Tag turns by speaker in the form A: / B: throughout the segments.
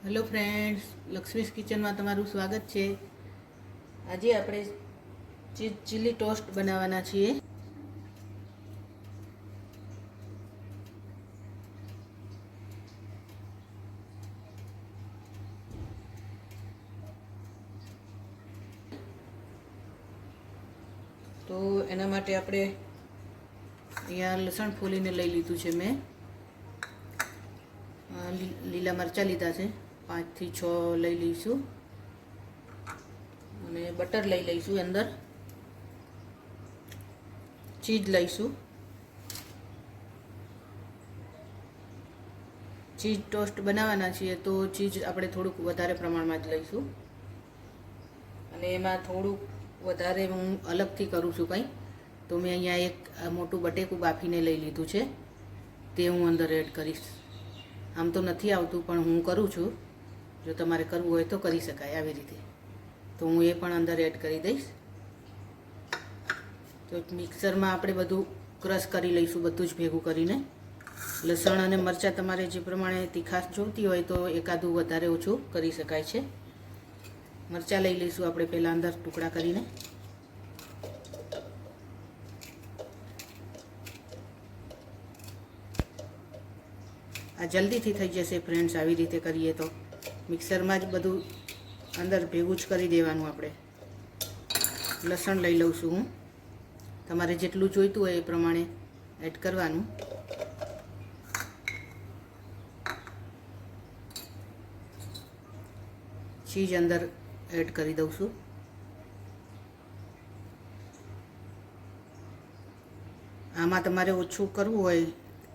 A: Hello friends, Laxmi's કિચનમાં તમારું સ્વાગત છે। આજે આપણે ચીલી ટોસ્ટ બનાવવાના છીએ। તો એના માટે આપણે અહીંયા લસણ ફોલીને લઈ લીધું છે। મેં લીલા મરચાં લીધા છે, 5 થી 6 લઈ લઈશું। અને બટર લઈ લઈશું। અંદર ચીઝ લઈશું। ચીઝ ટોસ્ટ બનાવવાના છીએ તો ચીઝ આપણે થોડુંક વધારે પ્રમાણમાં જ લઈશું। અને એમાં થોડુંક વધારે હું અલગથી કરું છું કંઈ, તો મેં અહીંયા એક મોટું બટેકું બાફીને લઈ લીધું છે, તે હું અંદર એડ કરીશ। આમ તો નથી આવતું પણ હું કરું છું, જો તમારે કરવું હોય તો કરી શકાય આવી રીતે। તો હું એ પણ અંદર એડ કરી દઈશ। તો મિક્સરમાં આપણે બધું ક્રશ કરી લઈશું, બધું જ ભેગું કરીને। લસણ અને મરચાં તમારે જે પ્રમાણે તીખાશ જોઈતી હોય તો એકાદું વધારે ઓછું કરી શકાય છે। મરચાં લઈ લઈશું આપણે પહેલાં અંદર ટુકડા કરીને। આ જલ્દીથી થઈ જશે ફ્રેન્ડ્સ, આવી રીતે કરીએ તો। મિક્સરમાં જ બધું અંદર ભેગું જ કરી દેવાનું આપણે। લસણ લઈ લઉં છું હું, તમારે જેટલું જોઈતું હોય એ પ્રમાણે એડ કરવાનું। ચીઝ અંદર એડ કરી દઉં છું। આમાં તમારે ઓછું કરવું હોય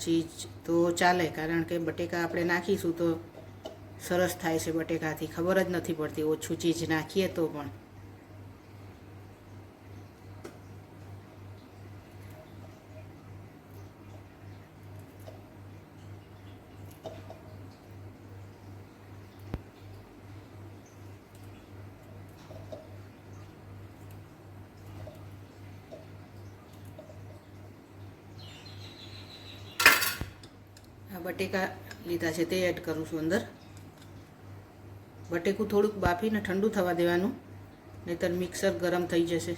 A: ચીઝ તો ચાલે, કારણ કે બટેકા આપણે નાખીશું તો સરસ થાય છે બટેકાથી, ખબર જ નથી પડતી ઓછું ચીઝ નાખીએ તો પણ। આ બટેકા લીધા છે તે એડ કરું છું અંદર। બટેકું થોડુંક બાફીને ઠંડુ થવા દેવાનું, નહીંતર મિક્સર ગરમ થઈ જશે।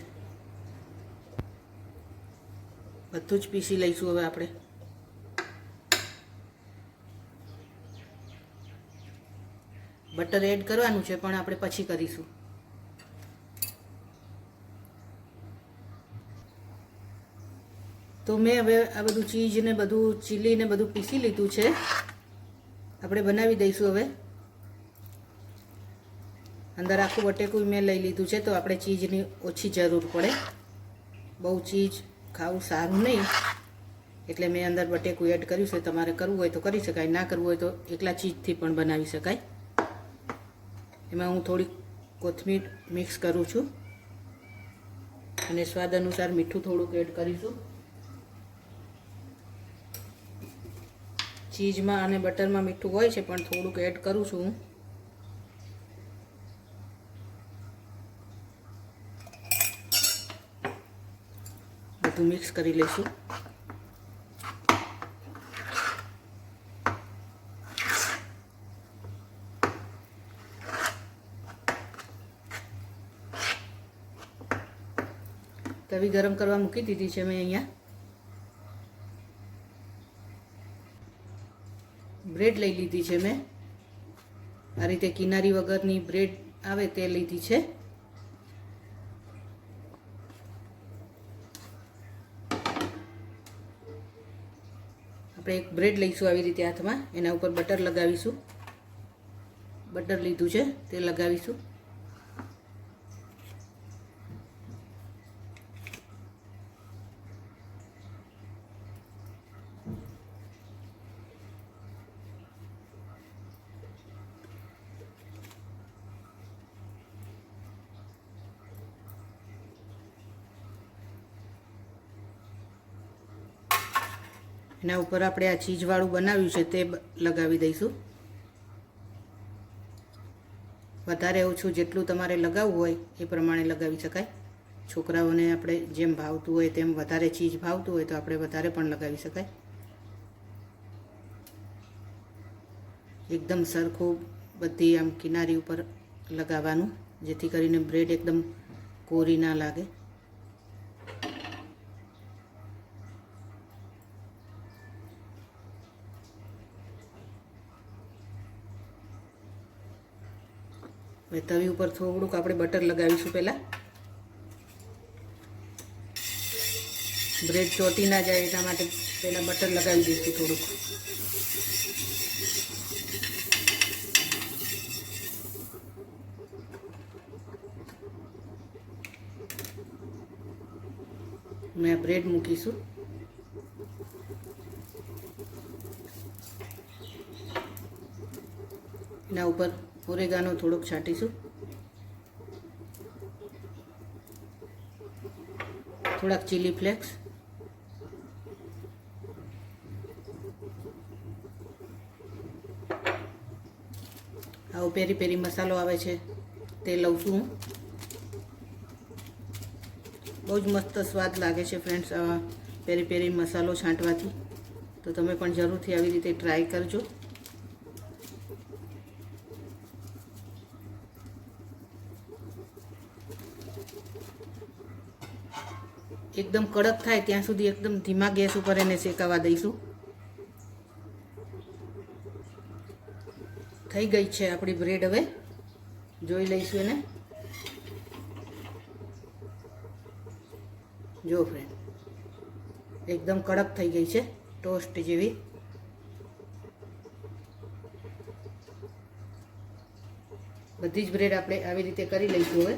A: બધું જ પીસી લઈશું હવે આપણે। બટર એડ કરવાનું છે પણ આપણે પછી કરીશું। તો મેં હવે આ બધું ચીઝ ને બધું ચીલી ને બધું પીસી લીધું છે, આપણે બનાવી દઈશું હવે। અંદર આખું બટેકું મેં લઈ લીધું છે, તો આપણે ચીઝની ઓછી જરૂર પડે, બહુ ચીઝ ખાવું સારું નહીં, એટલે મેં અંદર બટેકું એડ કર્યું છે। તમારે કરવું હોય તો કરી શકાય, ના કરવું હોય તો એકલા ચીઝથી પણ બનાવી શકાય। એમાં હું થોડીક કોથમીર મિક્સ કરું છું અને સ્વાદ અનુસાર મીઠું થોડુંક એડ કરીશું। ચીઝમાં અને બટરમાં મીઠું હોય છે પણ થોડુંક એડ કરું છું હું। બધું મિક્સ કરી લઈશું। તવી ગરમ કરવા મૂકી દીધી છે મેં અહીંયા। બ્રેડ લઈ લીધી છે મેં, આ રીતે કિનારી વગરની બ્રેડ આવે તે લીધી છે। આપણે એક બ્રેડ લઈશું આવી રીતે હાથમાં, એના ઉપર બટર લગાવીશું। બટર લીધું છે તે લગાવીશું। એના ઉપર આપણે આ ચીઝવાળું બનાવ્યું છે તે લગાવી દઈશું। વધારે ઓછું જેટલું તમારે લગાવવું હોય એ પ્રમાણે લગાવી શકાય। છોકરાઓને આપણે જેમ ભાવતું હોય તેમ, વધારે ચીઝ ભાવતું હોય તો આપણે વધારે પણ લગાવી શકાય। એકદમ સરખું બધી આમ કિનારી ઉપર લગાવવાનું, જેથી કરીને બ્રેડ એકદમ કોરી ના લાગે. હવે તવી ઉપર થોડુંક આપણે બટર લગાવીશું. પહેલાં બ્રેડ ચોટી ના જાય એટલા માટે પહેલાં બટર લગાવી દઈશું થોડુંક. મેં આ બ્રેડ મૂકીશું. એના ઉપર ઓરેગાનો થોડોક છાંટીશું. થોડાક ચીલી ફ્લેક્સ, આવો પેરી પેરી મસાલો આવે છે તે લઉં છું હું. બહુ જ મસ્ત સ્વાદ લાગે છે ફ્રેન્ડ્સ આ પેરી પેરી મસાલો છાંટવાથી. તો તમે પણ જરૂરથી આવી રીતે ટ્રાય કરજો. એકદમ કડક થાય ત્યાં સુધી એકદમ ધીમા ગેસ ઉપર એને શેકાવા દઈશું. થઈ ગઈ છે આપણી બ્રેડ. હવે જોઈ લઈશું એને. જો ફ્રેન્ડ, એકદમ કડક થઈ ગઈ છે, ટોસ્ટ જેવી. બધી જ બ્રેડ આપણે આવી રીતે કરી લઈશું. હવે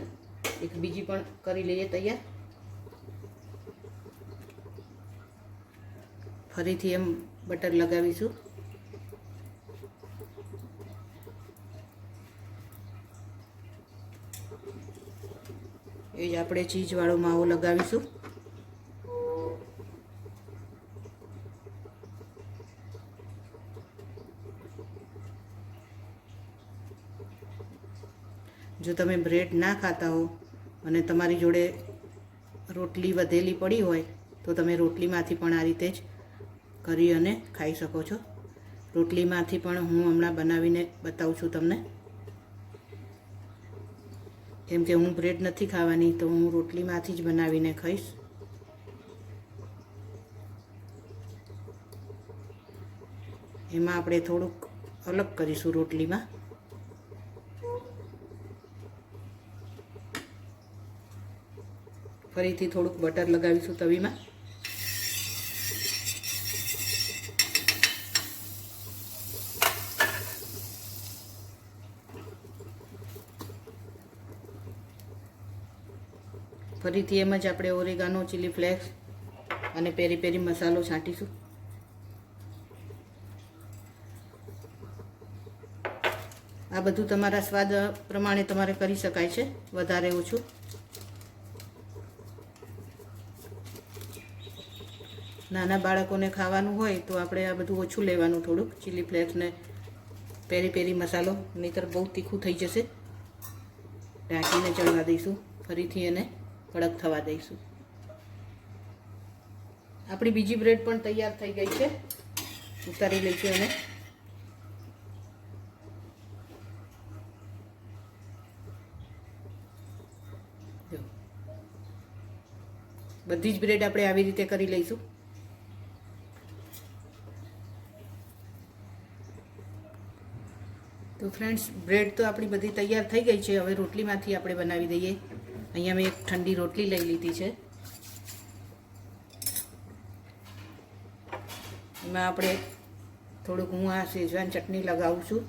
A: એક બીજી પણ કરી લઈએ તૈયાર. ફરીથી એમ બટર લગાવીશું. એ જ આપણે ચીઝવાળો માવો લગાવીશું. જો તમે બ્રેડ ના ખાતા હો અને તમારી જોડે રોટલી વધેલી પડી હોય તો તમે રોટલીમાંથી પણ આ રીતે જ કરી અને ખાઈ શકો છો. રોટલીમાંથી પણ હું હમણાં બનાવીને બતાવું છું તમને. કેમ કે હું બ્રેડ નથી ખાવાની તો હું રોટલીમાંથી જ બનાવીને ખાઈશ. એમાં આપણે થોડુંક અલગ કરીશું રોટલીમાં. ફરીથી થોડુંક બટર લગાવીશું તવીમાં. ફરીથી એમ જ આપણે ઓરેગાનો, ચીલી ફ્લેક્સ અને પેરી પેરી મસાલો છાંટીશું. આ બધું તમારા સ્વાદ પ્રમાણે તમારે કરી શકાય છે, વધારે ઓછું. નાના બાળકોને ખાવાનું હોય તો આપણે આ બધું ઓછું લેવાનું, થોડુંક ચીલી ફ્લેક્સ ને પેરી પેરી મસાલો, નહીંતર બહુ તીખું થઈ જશે. ઢાંકીને ચડવા દઈશું. ફરીથી એને કડક થવા દઈશું. આપણી બીજી બ્રેડ પણ તૈયાર થઈ ગઈ છે. ઉતારી લઈશું એને. બધી જ બ્રેડ આપણે આવી રીતે કરી લઈશું. તો ફ્રેન્ડ્સ, બ્રેડ તો આપણી બધી તૈયાર થઈ ગઈ છે. હવે રોટલીમાંથી આપણે બનાવી દઈએ. અહીંયા મેં એક ઠંડી રોટલી લઈ લીધી છે. એમાં આપણે થોડુંક હું આ શેઝવાન ચટણી લગાવું છું.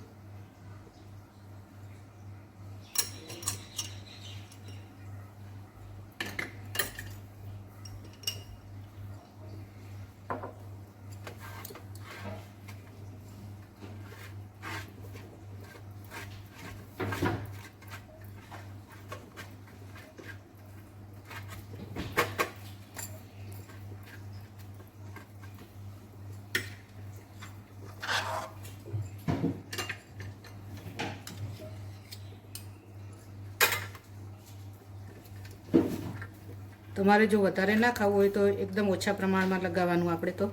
A: તમારે જો વધારે ના ખાવું હોય તો એકદમ ઓછા પ્રમાણમાં લગાવવાનું, આપણે તો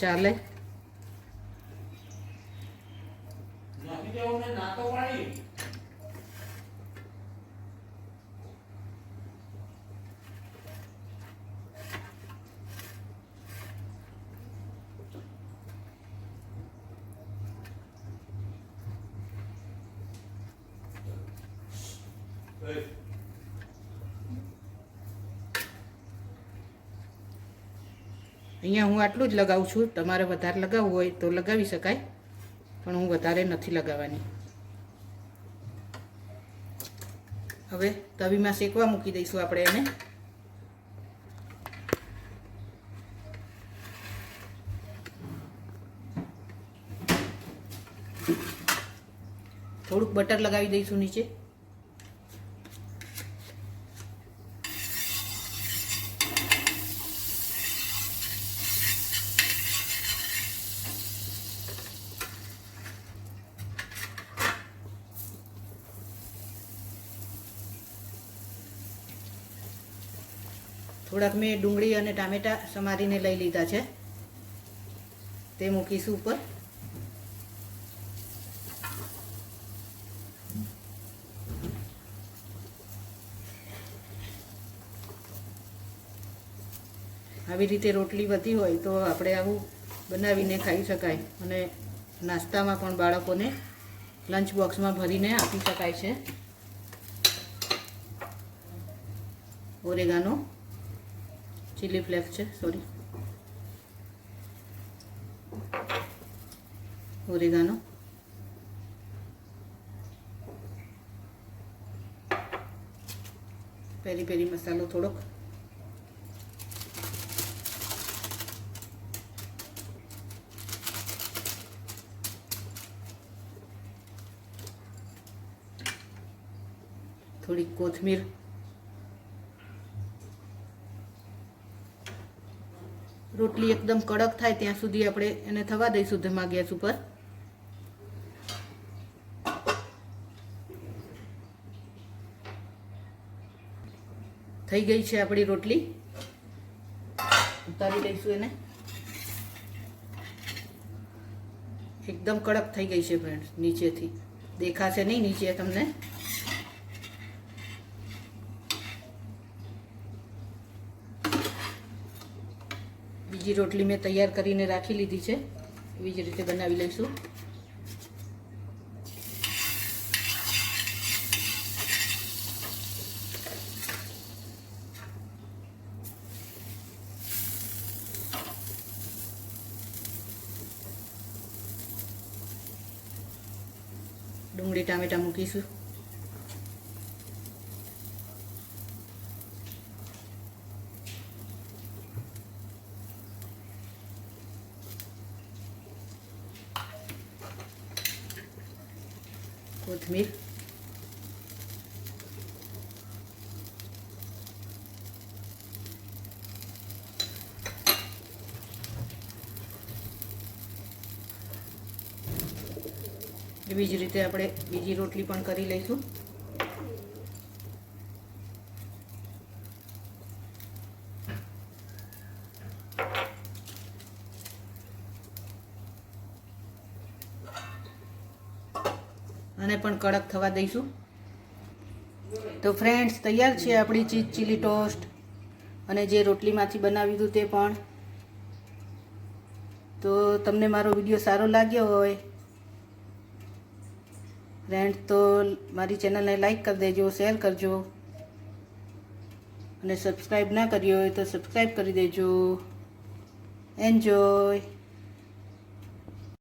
A: ચાલે. અહીંયા હું આટલું જ લગાવું છું. તમારે વધારે લગાવવું હોય તો લગાવી શકાય, પણ હું વધારે નથી લગાવવાની. હવે તવીમાં શેકવા મૂકી દઈશું આપણે એને. થોડુંક બટર લગાવી દઈશું નીચે. થોડાક મેં ડુંગળી અને ટામેટાં સમારીને લઈ લીધા છે, તે મૂકીશું ઉપર. આવી રીતે રોટલી વધી હોય તો આપણે આવું બનાવીને ખાઈ શકાય, અને નાસ્તામાં પણ બાળકોને લંચ બોક્સમાં ભરીને આપી શકાય છે. ઓરેગાનો ચીલી ફ્લેક્સ છે, સોરી, ઓરેગાનો. પેરી પેરી મસાલો થોડોક. થોડી કોથમીર. રોટલી એકદમ કડક થાય ત્યાં સુધી આપણે એને થવા દઈશું ધીમા ગેસ ઉપર. થઈ ગઈ છે આપણી રોટલી, ઉતારી દઈશું એને. એકદમ કડક થઈ ગઈ છે ફ્રેન્ડ્સ, નીચેથી દેખાશે નહીં નીચે તમને. બીજી રોટલી મેં તૈયાર કરીને રાખી લીધી છે, એવી જ રીતે બનાવી લઈશું. ડુંગળી ટામેટા મૂકીશું. કોથમીર. એવી જ રીતે આપણે બીજી રોટલી પણ કરી લઈશું. અને પણ કડક થવા દઈશું. તો ફ્રેન્ડ્સ, તૈયાર છે આપણી ચીઝ ચીલી ટોસ્ટ, અને જે રોટલીમાંથી બનાવ્યું હતું તે પણ. તો તમને મારો વિડીયો સારો લાગ્યો હોય ફ્રેન્ડ્સ તો મારી ચેનલને લાઈક કરી દેજો, શેર કરજો, અને સબસ્ક્રાઈબ ના કરી હોય તો સબસ્ક્રાઈબ કરી દેજો. એન્જોય.